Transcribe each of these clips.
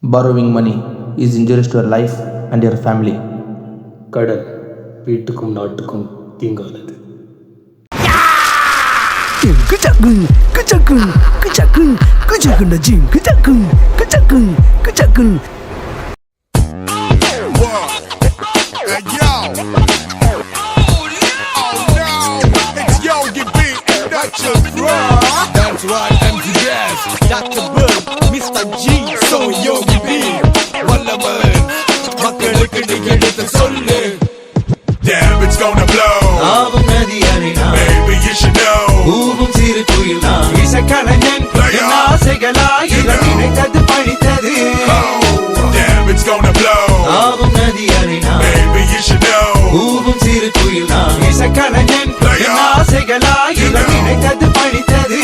Borrowing money is injurious to your life and your family. கடல் வீட்டுக்கும் நாட்டுக்கும் தீங்கானது. That's right, MC Gas, Dr. Bird, Mr. G, so Yogi B, Wallaman, மக்களுக்கு நீ எடுத்து சொல்லு. Damn, it's gonna blow. ஆவும் நதி அணினா Baby, you should know. ஊவும் சிறு குயில் நான் இசைக்கலைஞன் என் ஆசைகளாயிரம் நினைத்தது பழித்தது. Damn, it's gonna blow. ஆவும் நதி அணினா Baby, you should know. ஊவும் சிறு குயில் நான் இசைக்கலைஞன் என் ஆசைகளாயிரம் நினைத்தது பழித்தது.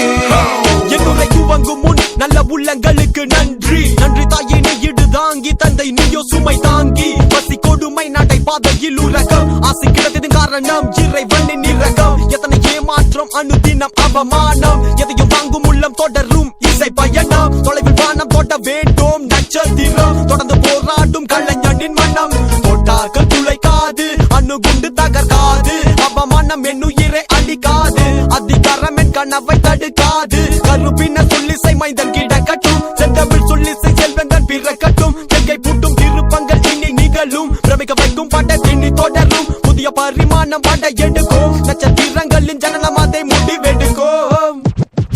என்னுடைய துவங்கும் முன் நல்ல உள்ளங்களுக்கு நன்றி நன்றி தாயே நீ இடு தாங்கி தந்தை நீயோ சுமை தாங்கி பசி கொடுமை நடை பாதையில் உலகம் ஆசை கிடத்தது காரணம் இறைவனின் இரகம் எத்தனை ஏமாற்றம் அனுதினம் அவமானம் எதையும் வாங்கும் உள்ளம் தொடரும் இசை பயணம் தொலைவில் வானம் தொட்ட வேண்டும் நட்சத்திரம் தொடர்ந்து போராடும் கலைஞனின் மனம் தொட்டாக்கள் துளைக்காது அணுகுண்டு தகர்க்காது அவமானம் என்னுயிரை அழிக்காது அதிகாரம் என் கனவை தடுக்காது கருப்பின சொல்லிசை மைந்தன் கிடக்கட்டும் செந்தமிழ் சொல்லிசை செல்வந்தன் பிறக்கட்டும் தெங்கை பூட்டும் திருப்பங்கள் இனி நிகழும் பிரமிக்க வைக்கும் படத்தினி தொடரும் புதிய பரிமாணம் பட எடுக்கும் நட்சத்திரங்களின் ஜனனம் அதை முடிவெடுக்கும்.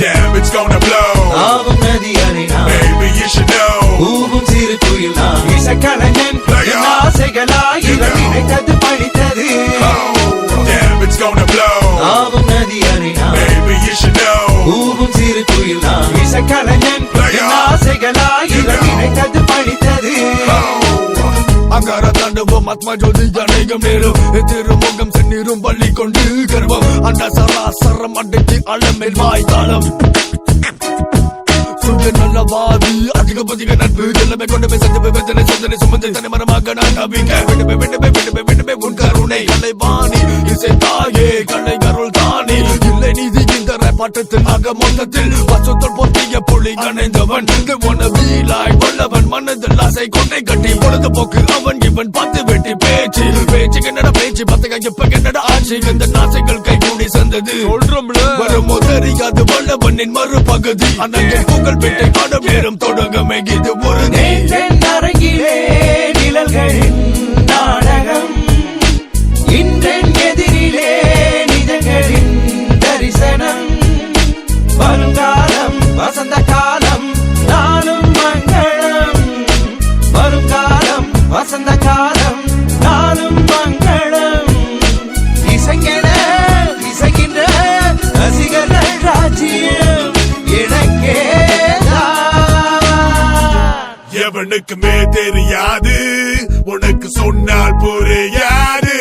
Damn, it's gonna blow. ஆவும் நதி அணினா Baby, you should know. ஊவும் சிறு குயில் நான் இசைக்கலைஞன் என் ஆசைகளாயிரம் நினைத்தது பழித்தது. Damn, it's gonna blow. ஆவும் நதி அணினா Baby, you should know. ஊவும் சிறு குயில் நான் இசைக்கலைஞன் என் ஆசைகளாயிரம் நினைத்தது பழித்தது. அங்கார தாண்டவம் ஆத்மா ஜோதி அநேகம் நேரும் திருமுகம் செந்நீரும் பள்ளி கொண்டு கர்வம் அந்த சராசரம் அடைத்து அளமேல் வாய்த்தாளம் சுற்று நல்லவாதி அதிக நட்பு எல்லாமே கொண்டு போய் சந்திப்பு வேதனை சோதனை சுமந்து தனி மரமாக நான் நம்பிக்க விடுமே உன் கருணை கலைவாணி இசை தாயே கலை கருள் தானி இல்லை நீதி இந்த பாட்டத்தில் ஆக மொத்தத்தில் வசத்தில் பொத்திய புலி கணைந்தவன் வீலாய் வல்லவன் மனதில் ஆசை கொண்டை கட்டி பொழுதுபோக்கு அவன் இவன் பார்த்து வெட்டி பேச்சு என்னடா பேச்சு பத்தக இப்ப என்னடா ஆட்சி இந்த நாசைகள் கை கூடி சந்தது வருமோ தெரியாது வல்லவனின் மறுபகுதி அந்த புகழ் பெட்டை பாடம் நேரம் தொடங்கமே இது ஒரு நேற்றென் அரங்கிலே நிழல்களின் நாடகம் இன்றென் எதிரிலே நிஜங்களின் தரிசனம் வருங்காலம் வசந்த காலம் நாளும் மங்களம் வருங்காலம் வசந்த காலம் நாளும் மங்களம் இசைங்கிற ரசிகர்கள் ராஜ்யம் எனக்கேதான். எவனுக்குமே தெரியாது உனக்கு சொன்னால் புரியாது.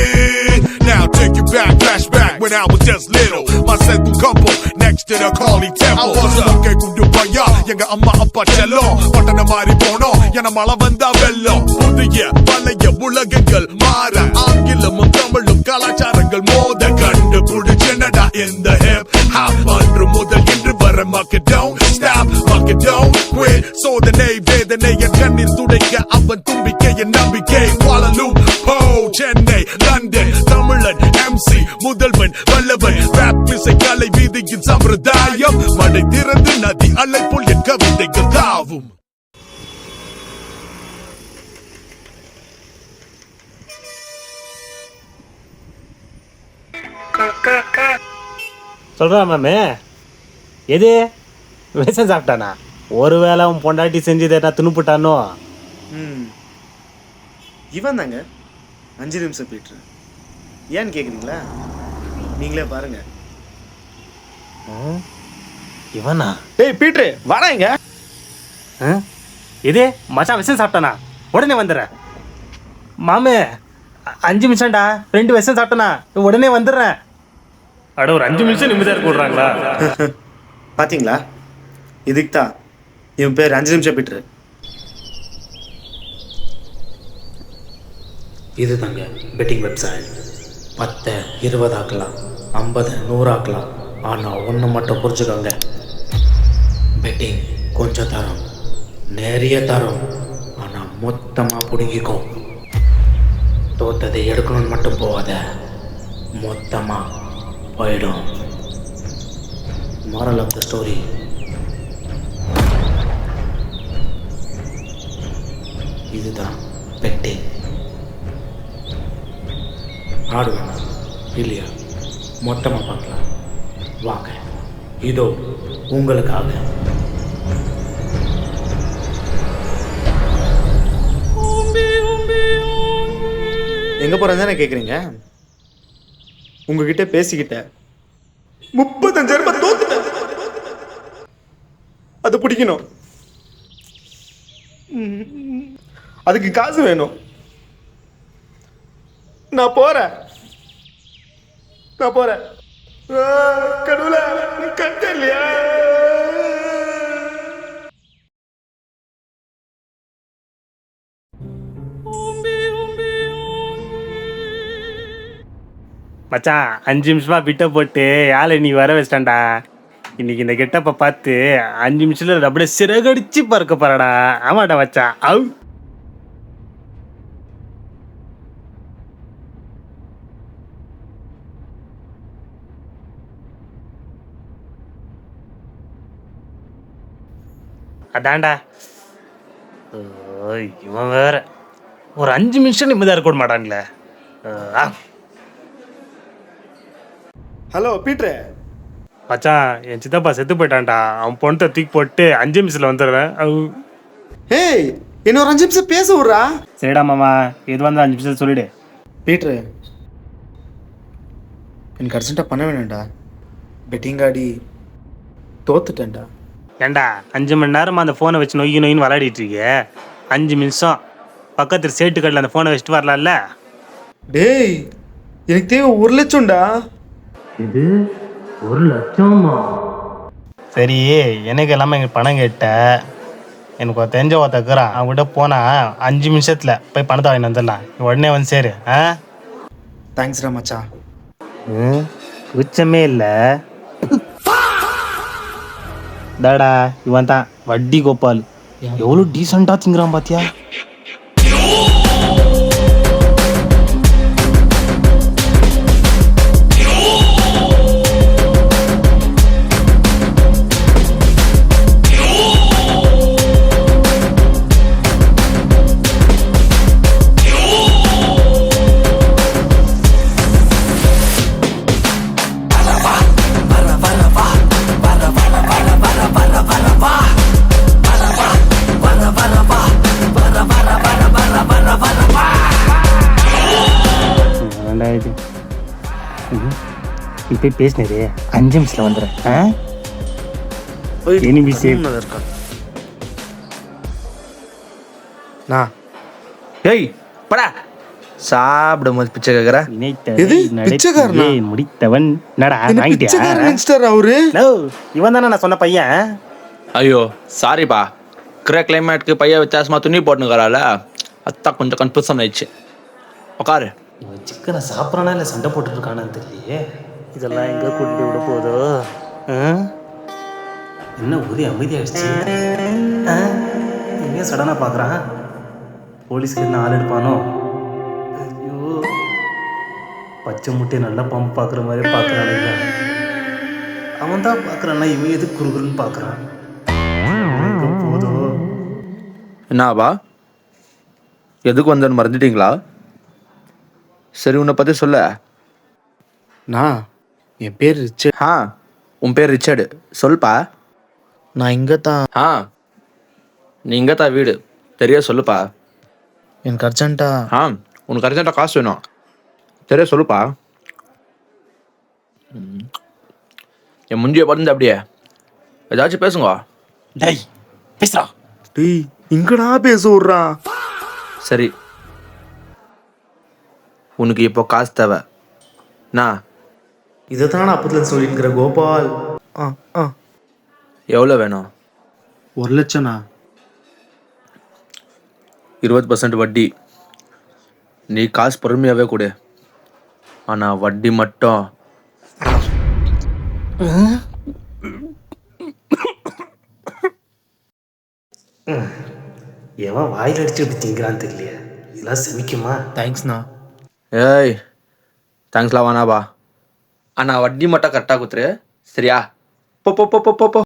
Now take you back, flashback when I was just little. My central couple next to the Kali temple. I was okay kundu paya எங்க அம்மா அப்பா செல்லம் பட்டண மாறி போனோம் என மழை வந்தா வெள்ளம். புதிய பழைய உலகங்கள் மாற ஆங்கிலமும் தமிழும் கலாச்சாரங்கள் மோத கண்டு புடிச்சனடா இந்த ஹிப் ஹாப் அன்று முதல் இன்று வர மக்கள் don't stop மக்கள் don't quit. சோதனை வேதனை என் கண்ணீர் துடைக்க அவன் தும்பிக்கை என் நம்பிக்கை. வாழலும் போ சென்னை லண்டன் தமிழன் MC முதல்வன் வல்லவன் ராப் இசை கலை வீதியின் சம்பிரதாயம் மடை திறந்து நதி அலை போல் என் கவிதைகள் தாவும். சொல்கிறா மேமே எது விஷம் சாப்பிட்டானா? ஒருவேளை அவன் பொண்டாட்டி செஞ்சதை என்ன துணுப்புட்டானோ? இவன் தாங்க 5 நிமிஷம் பீட்ரு. ஏன்னு கேட்குறீங்களா? நீங்களே பாருங்க. இவனா? டேய் பீட்ரு வாடாங்க. இதே மச்சான் விஷம் சாப்பிட்டானா? உடனே வந்துடுறேன் மாமே. 5 நிமிஷம்டா 2 விஷம் சாப்பிட்டானா உடனே வந்துடுறேன். அட ஒரு 5 நிமிஷம் நிம்மதியாக போடுறாங்களா? பார்த்தீங்களா? இதுக்கு தான் இவன் பேர் 5 நிமிஷம் பீட்ரு. இது தாங்க பெட்டிங் வெப்சைட். 10 20 ஆக்கலாம், 50 100 ஆக்கலாம். ஆனால் ஒன்று மட்டும் புரிஞ்சுக்கோங்க, பெட்டிங் கொஞ்சம் தரும், நிறைய தரும். மொத்தமாக பிடுங்கிக்கோ. தோத்ததை எடுக்கணும்னு மட்டும் போகாத, மொத்தமாக போயிடும். moral of the story, இதுதான் பெட்டிங். ஆடுவேண்ணா இல்லையா? மொத்தமாக பார்க்கலாம் வாங்க. இதோ உங்களுக்காக. எங்கே போகிறேன் தானே கேட்குறீங்க? உங்ககிட்ட பேசிக்கிட்ட 35,000 ரூபாய் தோத்துட்டேன். அது பிடிக்கணும், அதுக்கு காசு வேணும். நான் போறேன். கடவுளே, கட்ட இல்லையா? மச்சான் 5 நிமிஷமா விட்ட போட்டு ஆளை நீ வர வச்சிட்டான்டா. இன்னைக்கு இந்த கெட்டப்பை பார்த்து 5 நிமிஷத்துல அப்படியே சிறகடிச்சு பறக்க போறடா. ஆமாடா மச்சான். அவு அதான்டா. இவன் வேற ஒரு 5 நிமிஷம் நிம்மதியாக இருக்க மாட்டான்ல. ஹலோ பீட்ரு. மச்சான் என் சித்தப்பா செத்து போயிட்டான்டா. அவன் பொண்ணை தூக்கி போட்டு 5 நிமிஷத்தில் வந்துடுறேன். ஏய், இன்னொரு 5 நிமிஷம் பேச விட்றா. சரிடா மாமா, எது வந்து 5 நிமிஷத்தில் சொல்லிடு. பீட்ரு, எனக்கு அர்ஜென்ட்டாக பண்ண வேணும்டா. பெட்டிங் ஆடி தோத்துட்டேன்டா. ஏண்டா 5 மணி நேரமாக அந்த ஃபோனை வச்சு நொய்யின்னு விளையாடிட்டு இருக்க. 5 நிமிஷம் பக்கத்தில் சேட்டு கடையில் அந்த ஃபோனை வச்சுட்டு வரலாம்ல. டேய், எனக்கு தேவை 1 லட்சம்டா. இது 1 லட்சமா? சரி, எனக்கு எல்லாமே எங்கள் பணம் கேட்ட. எனக்கு ஒரு தெரிஞ்ச ஒருத்தக்குறான், அவங்ககிட்ட போனால் 5 நிமிஷத்தில் போய் பணத்தை வாங்கி வந்துடலாம். உடனே வந்து சேரு. தேங்க்ஸ்டா மச்சான். உச்சமே இல்லை. தாடா இவன் தான் வட்டி கோபால். எவ்வளோ டீசெண்டாக திங்குறான் பாத்தியா? இப்போ பேசினது 5 நிமிஷத்தில் வந்துடுறேன். ஏய் படா சாப்பிடும் போது பிச்சை கேக்குற. முடித்தவன் நடா அவரு இவன் தானே நான் சொன்ன பையன். ஐயோ சாரிப்பா, இருக்கிற கிளைமேட்டுக்கு பையன் வித்தியாசமா துணி போட்டுக்கிறாள், அதான் கொஞ்சம் கன்ஃபியூஷன் ஆயிடுச்சு. உட்காரு. சிக்கனை சாப்பிட்றானா இல்லை சண்டை போட்டுட்டு இருக்கானான்னு தெரியலையே. இதெல்லாம் எங்கே கூட்டிட்டு விட போதோ? என்ன ஒரே அமைதியாகிடுச்சு. எங்கே சடனாக பார்க்குறான்? போலீஸ்க்கு என்ன ஆள் எடுப்பானோ? ஐயோ, பச்சை முட்டையை நல்லா பம்பு பார்க்குற மாதிரி பார்க்குறானுங்க. அவன் தான் பார்க்குறான்னா இவன் எது குறுகுறுன்னு பார்க்குறான். போதோ என்னவா, எதுக்கு வந்தேன்னு மறந்துட்டீங்களா? சரி, உன்னை பற்றி சொல்ல. நான் என் பேர் ரிச்சர்ட். உன் பேர் ரிச்சர்டு. சொல்லுப்பா. நான் இங்கே தான். நீ இங்கே தான் வீடு தெரிய சொல்லுப்பா. எனக்கு அர்ஜென்ட்டா. உனக்கு அர்ஜென்ட்டாக காசு வேணும். தெரிய சொல்லுப்பா. என் முஞ்சியை பறந்து அப்படியே ஏதாச்சும் பேசுங்க. டேய் பேசுறா. டேய் இங்கடா பேச விட்றான். சரி, உனக்கு இப்போ காசு தேவை. நான் இதை தான் நான் அப்பத்துல சொல்லியிருக்கிற கோபால். எவ்வளோ வேணும்? 1 லட்சம்ண்ணா. 20% வட்டி. நீ காசு பொறுமையாகவே கொடு, ஆனால் வட்டி மட்டும். எவன் வாயில் அடிச்சு இப்படி திங்கிறான்னு தெரியலையே. இதெல்லாம் செமிக்குமா? தேங்க்ஸ்ண்ணா. ஏய் தேங்க்ஸ்லாம் வேணாப்பா. அண்ணா வட்டி மட்டும் கரெக்டாக கொடுத்துரு சரியா? போ போ போ போ போ போ.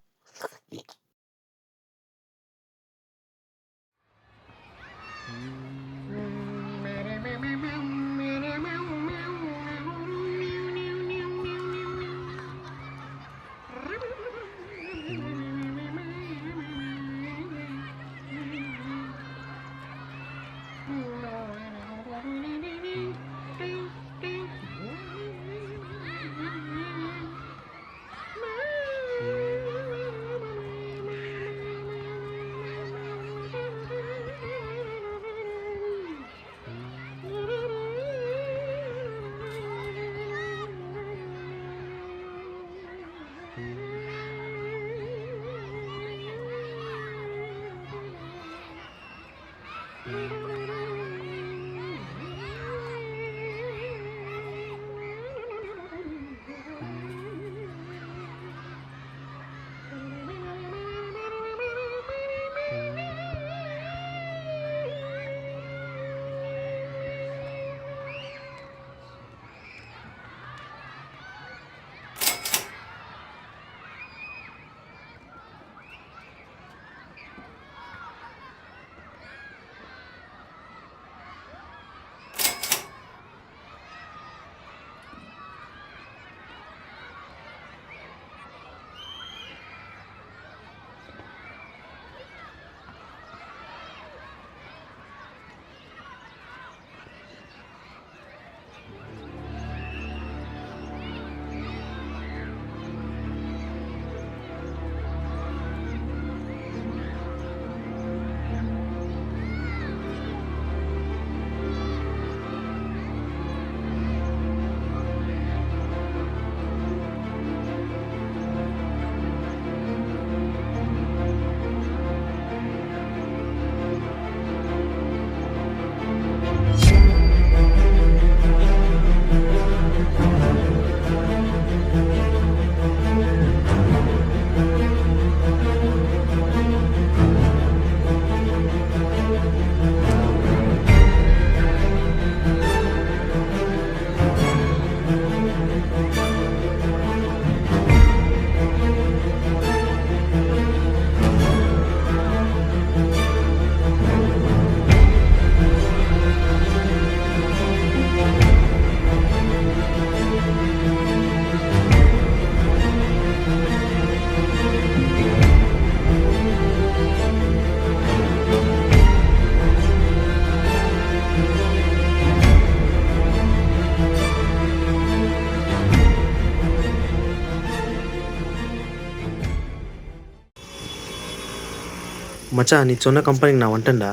மச்சான் நீ சொன்ன கம்பெனிக்கு நான் வந்துட்டேன்டா.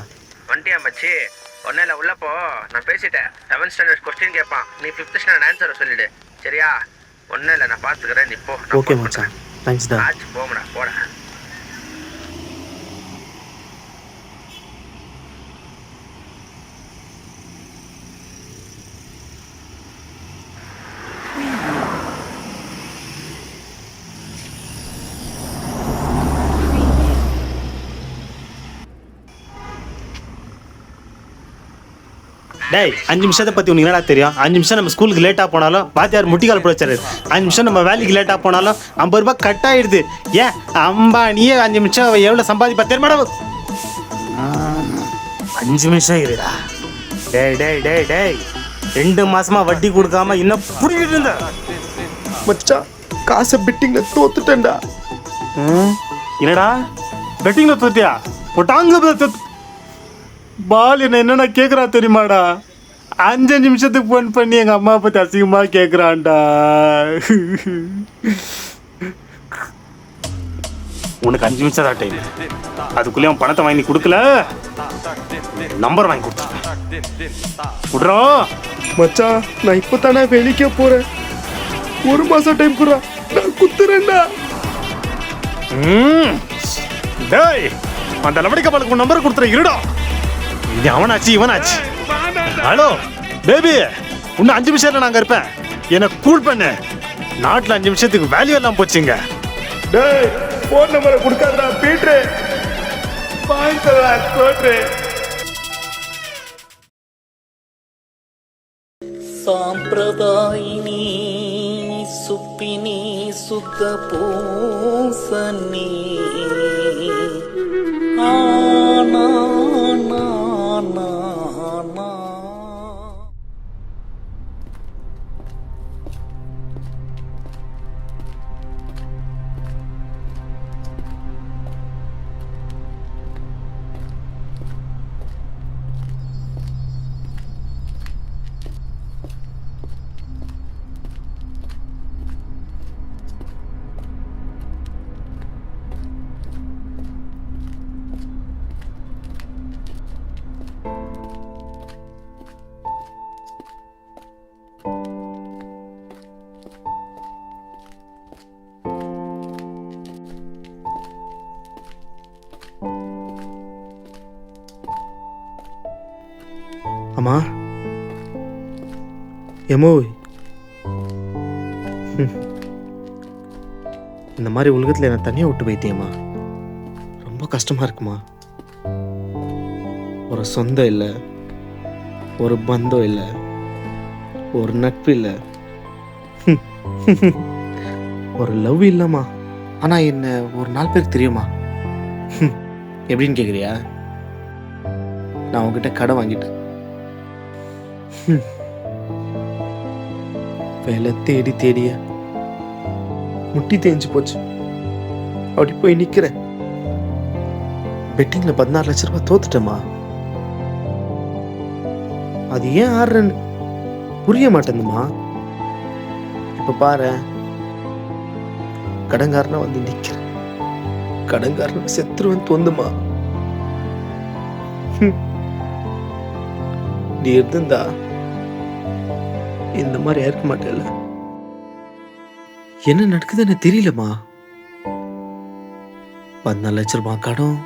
வந்துட்டியா மச்சி? ஒன்றும் இல்லை உள்ளப்போ நான் பேசிட்டேன். 7th ஸ்டாண்டர்ட் கொஸ்டின் கேட்பான், நீ 5th ஸ்டாண்டர்ட் ஆன்சரை சொல்லிடு சரியா? ஒன்றும் இல்லை நான் பார்த்துக்கிறேன், நீ போ. ஓகே மச்சான், தேங்க்ஸ் டா. ஆச்சு போங்கடா போடா. டேய் 5 நிமிஷத்தை பற்றி உனக்கு என்னடா தெரியும்? 5 நிமிஷம் நம்ம ஸ்கூலுக்கு லேட்டாக போனாலும் வாத்தியார் முட்டிக்கால் போட வச்சாரு. 5 நிமிஷம் நம்ம வேலைக்கு லேட்டாக போனாலும் 50 ரூபாய் கட் ஆயிடுது. ஏன் அம்பானியே 5 நிமிஷம் எவ்வளோ சம்பாதிப்பா தெரியுமாடா? 5 நிமிஷம் இருடா. டேய் டேய் டேய் டேய் 2 மாசமா வட்டி கொடுக்காம இன்னும் புடிக்கிட்டு இருந்த மச்சான் காசை பெட்டிங்ல தோத்துட்டேன்டா. என்னடா பெட்டிங்ல தோத்தியா? ஒட்டாங்க பால் என்னென்ன கேட்குறா தெரியுமாடா? 5 நிமிஷத்துக்கு ஃபோன் பண்ணி எங்கள் அம்மா பற்றி அசிங்கமாக கேட்குறான்டா. உனக்கு 5 நிமிஷம் தான் டைம். அதுக்குள்ளேயே அவன் பணத்தை வாங்கி கொடுக்கல, நம்பர் வாங்கி கொடுத்துறோம். மச்சான் நான் இப்போ தானே வெளிக்க போகிறேன், 1 மாதம் டைம் கொடுறா, நான் குத்துறேன்டா. டேய் அந்த லவடிக்க பாலுக்கு நம்பர் கொடுத்துற இருடா. இது அவனாச்சு இவனாச்சு. ஹலோ பேபி, இன்னும் 5 நிமிஷத்துல நாங்க இருப்பேன், என்ன கூல் பண்ணு. நாட்டில் 5 நிமிஷத்துக்கு வேல்யூ எல்லாம் போச்சுங்க. டேய் ஃபோன் நம்பரை கொடுக்காதடா பீட்ரு. సాంప్రదాయిని సుప్పిని సుత పూసని ఆనా నా నా నా. அம்மா எமோ இந்த மாதிரி உலகத்தில் என்னை தனியாக விட்டு போயிட்டேம்மா. ரொம்ப கஷ்டமாக இருக்குமா. ஒரு சொந்தம் இல்லை, ஒரு பந்தம் இல்லை, ஒரு நட்பு இல்லை, ஒரு லவ் இல்லைம்மா. ஆனால் என்ன ஒரு 4 பேருக்கு தெரியுமா? எப்படின்னு கேட்குறியா? நான் உங்ககிட்ட கடை வாங்கிட்டேன். வேலை தேடி தேடிய முட்டி தேஞ்சு போச்சு. அப்படி போய் நிக்கிறேன். பெட்டிங்ல 16 லட்சம் ரூபாய் தோத்துட்டேமா. அது ஏன் ஆடுறேன்னு புரிய மாட்டேங்குதுமா. இப்ப பாரு, கடங்காரனா வந்து நிக்கிறேன். கடங்காரன செத்துருவன் தோந்துமா. நீ இருந்தா இந்த மாதிரி இருக்க மாட்டேல. என்ன நடக்குதுன்னு தெரியலமா. 14 லட்சம் ரூபாய் கடன்,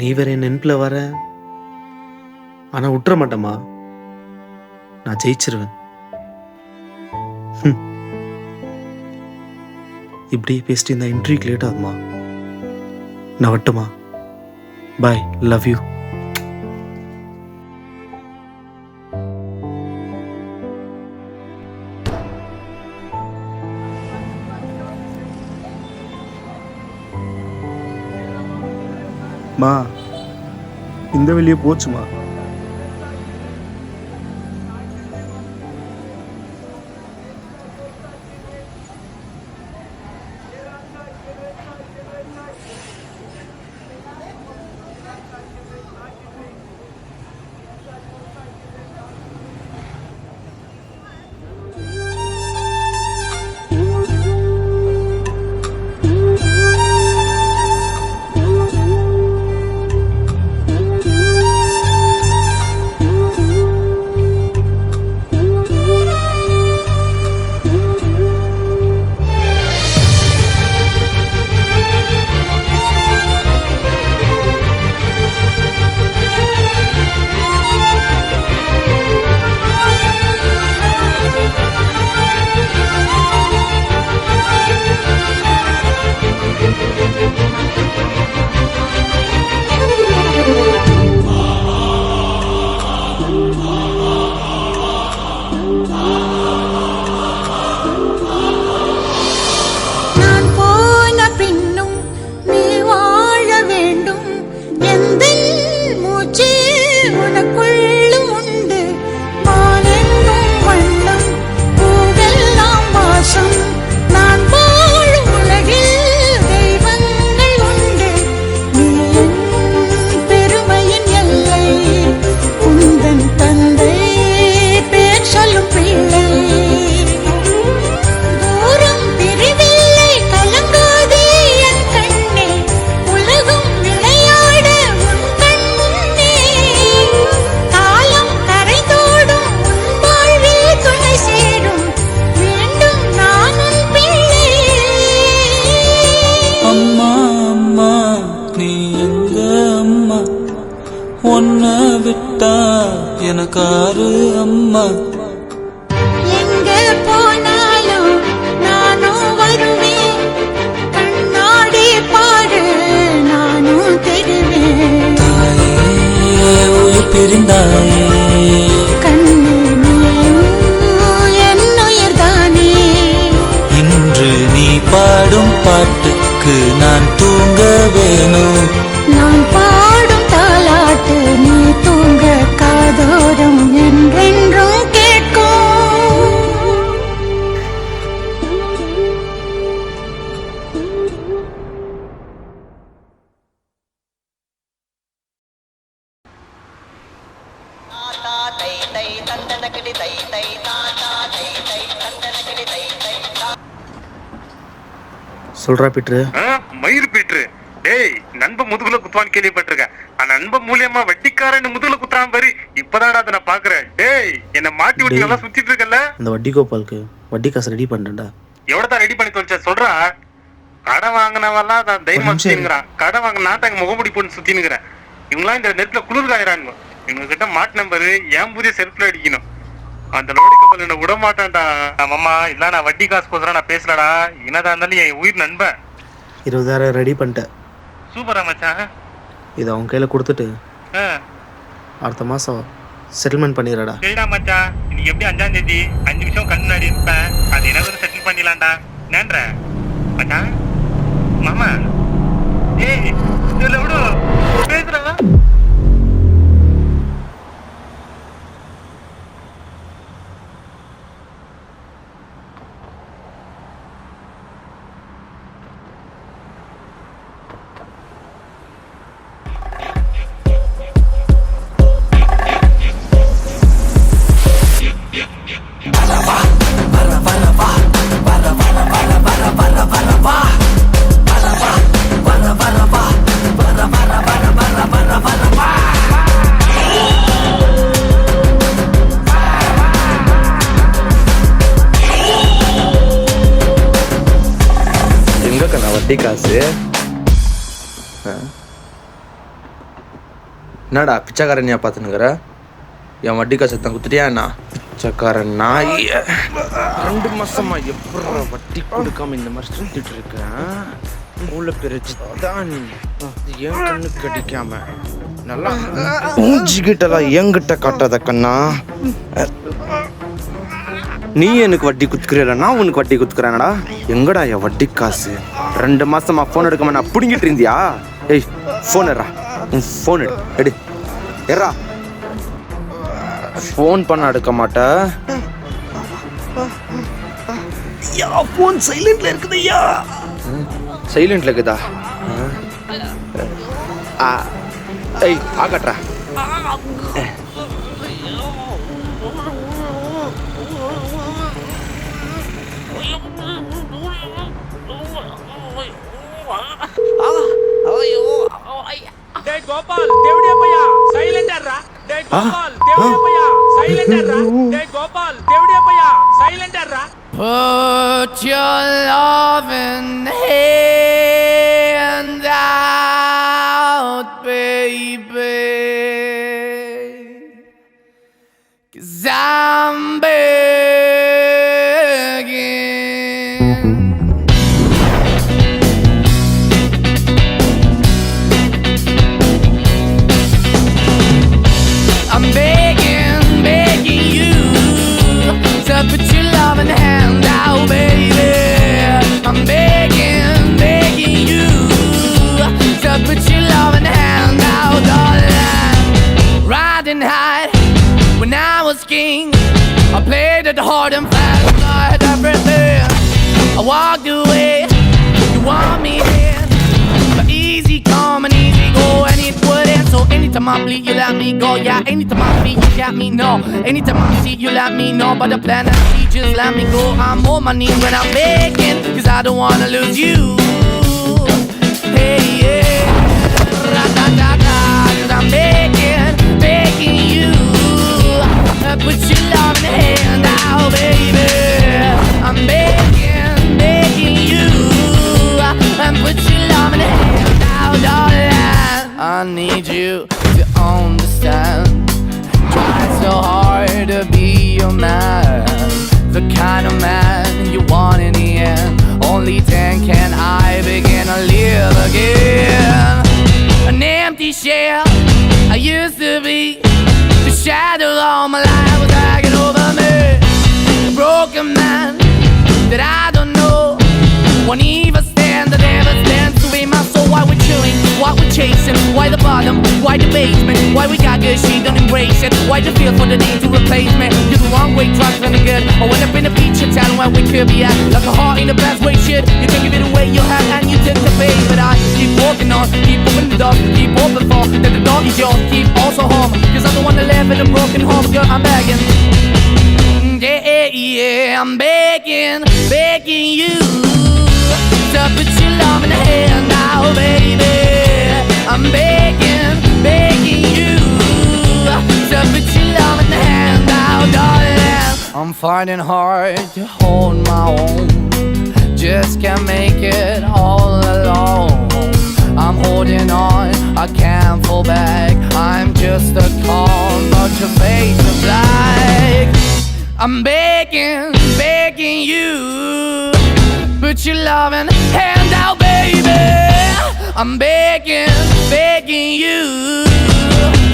நீ வேற என் நெனப்புல வர. ஆனா விட்டுற மாட்டேமா. நான் ஜெயிச்சிருவேன். இப்படி பேசிட்டு இந்த இன்டர்வியூக்கு லேட் ஆகுமா. நான் வட்டுமா. பாய், லவ் யூ. மா, இந்த வெளியே போச்சுமா. எனக்காரு அம்மா. எங்க போனாலும் நானும் வருவேன், கண்ணாடி பாரு நானும் பாடும் பாட்டுக்கு நான் தூங்க வேணும். நான் பாடும் தாலாட்டு நீ தூங்க காதோரம் என்றென்றும் கேட்கும். சொல்கிறா பீட்ரு. மயிர் பீட்ரு, டேய் நண்பன் முதுகுல குத்துவான்னு கேள்விப்பட்டிருக்கேன். நண்பன் மூலியமா வட்டிக்காரன் முதுகுல குத்துறான் பாரு, இப்பதான் அதை நான் பாக்குறேன். டேய் என்ன மாட்டி விட்டு நல்லா சுத்திட்டு இருக்கல. இந்த வட்டி கோபாலுக்கு வட்டி காசு ரெடி பண்ணுறேன்டா. எவ்வளவுதான் ரெடி பண்ணி தொலைச்ச சொல்றா. கடன் வாங்கினவெல்லாம் தான் தைரியமா சுத்தினுங்கிறான். கடன் வாங்க நாட்டாங்க முகமுடி போட்டு சுத்தினுங்கிறேன். இவங்களாம் இந்த நெட்ல குளிர் காயிறானுங்க. இவங்க கிட்ட மாட்டு நம்பரு என் புதிய செல்ஃப்ல அடிக்கணும். அந்த லோடி கப்பல் என்ன விட மாட்டான்டா. மாமா இல்ல நான் வட்டி காசு போதுறா நான் பேசலடா. என்னதான் இருந்தாலும் என் உயிர் நண்பன். 20,000 ரெடி பண்ணிட்டேன். சூப்பரா மச்சான். இதை அவங்க கையில் கொடுத்துட்டு அடுத்த மாதம் செட்டில்மெண்ட் பண்ணிடுறடா. சரிடா மச்சான், இன்னைக்கு எப்படி 5ஆம் தேதி 5 நிமிஷம் கண் முன்னாடி இருப்பேன். அது என்ன செட்டில் பண்ணிடலாம்டா. நன்ற மச்சான். மாமா ஏய் இதுல விடு பேசுறா. வட்டி காசு என்னடா பிச்சைக்காரனியா பார்த்துனுக்குற? என் வட்டி காசு தான் குத்துட்டியா என்ன? பிச்சைக்காரன் நாய். 2 மாசமா எப்படி வட்டி கொடுக்காம இந்த மாதிரி சுத்திட்டு இருக்கேன். உள்ள பிரிச்சு தான் என் கண்ணுக்கு அடிக்காம நல்லா ஊஞ்சிக்கிட்டலாம் என்கிட்ட காட்டாத கண்ணா. நீ எனக்கு வட்டி குத்துக்கிறீல, நான் உனக்கு வட்டி குத்துக்கிறேனடா. எங்கடா என் வட்டி காசு? 2 மாசமா ஃபோன் எடுக்காம நான் பிடிங்கிட்டு இருந்தியா? ஏய் ஃபோன் எடுறா, உன் ஃபோன் எடு எறா. ஃபோன் பண்ண எடுக்க மாட்ட. ஃபோன் சைலண்ட்ல இருக்குது ஐயா. சைலண்ட்ல இருக்குதா? ஏய் ஆகட்றா. டேய் கோபால் தேவடியப்பையா சைலண்டர்ரா. டேய் கோபால் தேவடியப்பையா சைலண்டர்ரா. டேய் Gopal தேவடியப்பையா சைலண்டர்ரா. Put your loving hand out, baby, 'cause I'm begging. I'm begging, begging you to put your loving hand out, baby. I'm begging, begging you to put your loving hand out, darling. Riding high when I was king, I played it hard and fast, I had everything. I walked away, you want me here, but easy come and easy go, and it wouldn't. So anytime I bleed, you let me go. Yeah, anytime I feel, you got me, no. Anytime I see, you let me know. But the plan I see, just let me go. I'm on my knees when I'm begging, 'cause I don't wanna lose you. Hey, yeah, ra-da-da-da, 'cause I'm begging, begging you. Put your love in the hand out, baby. I'm begging, begging you. Put your love in the hand out, darling. I need you to understand. Try so hard to be your man, the kind of man you want in the end. Only then can I begin to live again. An empty shell I used to be, the shadow all my life was hanging over me. A broken man that I don't know, won't even stand, I never stand to be my soul. Why we're chilling, why we're chasing, why the bottom, why the basement, why we got good, she don't embrace it, why the feel for the need to replace me. You're the wrong way, trying to good. I went up in a feature town where we could be at, like a heart in the best way, shit. You can give it away, you have, and you take the bait. But I keep walking on, keep opening the door, keep open for that the door is yours, keep also home. Cause I'm the one that live in a broken home, girl, I'm begging. Yeah, I'm begging, begging you to put your love in the hand now, baby. I'm begging, begging you to put your love in the hand now, darling. I'm finding hard to hold my own, just can't make it all alone. I'm holding on, I can't fall back, I'm just a call, but your face is black. I'm begging, begging you, put your loving hand out, baby. I'm begging, begging you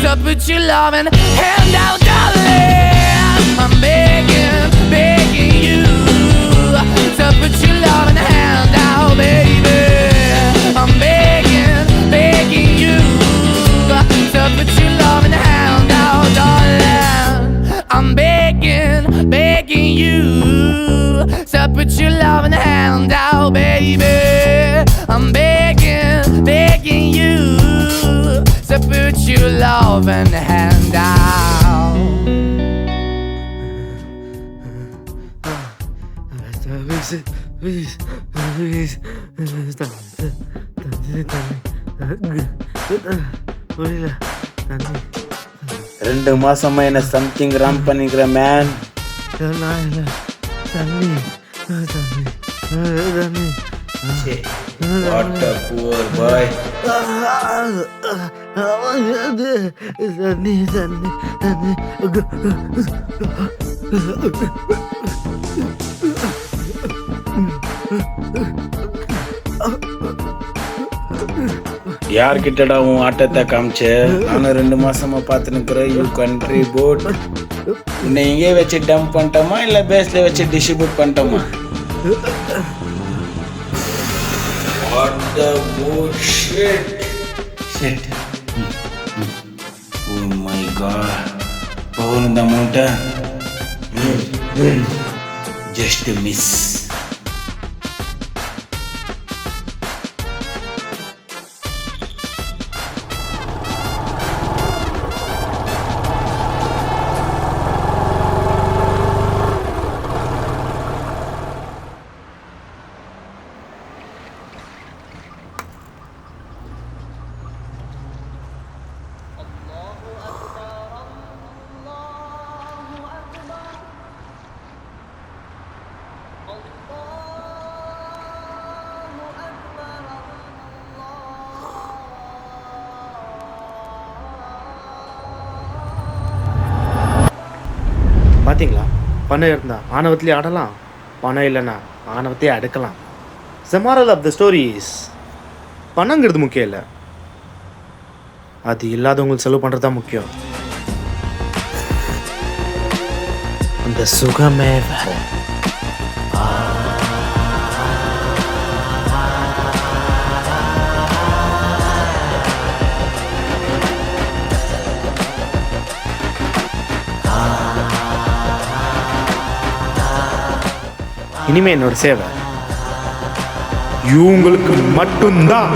to put your loving hand out, darling. I'm begging, begging you to put your loving hand out, baby. I'm begging, begging you to put your loving hand out, darling. I'm begging, begging you to put your loving hand out, baby. I'm begging, begging you to put your loving hand out. ரெண்டு மாசமா என்ன something wrong பண்ணிக்கிற man. What a poor boy. யார்கிட்டடா உன் ஆட்டத்தை காமிச்ச? நானும் 2 மாசமா பார்த்து நிற்கிறேன். You country boat. உன்னை இங்கே வச்சு டம்ப் பண்ணிட்டோமா இல்லை பேஸ்ல வச்சு distribute பண்ணிட்டோமா? What the bullshit. Shit. Oh my god. Paul the mountain. Just a miss. பார்த்தீங்களா, பணம் இருந்தால் ஆணவத்திலே ஆடலாம், பணம் இல்லைன்னா ஆணவத்தையே அடுக்கலாம். The moral of the story is, பணங்கிறது முக்கியம் இல்லை, அது இல்லாதவங்களுக்கு செலவு பண்ணுறது தான் முக்கியம். அந்த சுகமே வேற. இனிமே என்னோட சேவை இவங்களுக்கு மட்டும்தான்.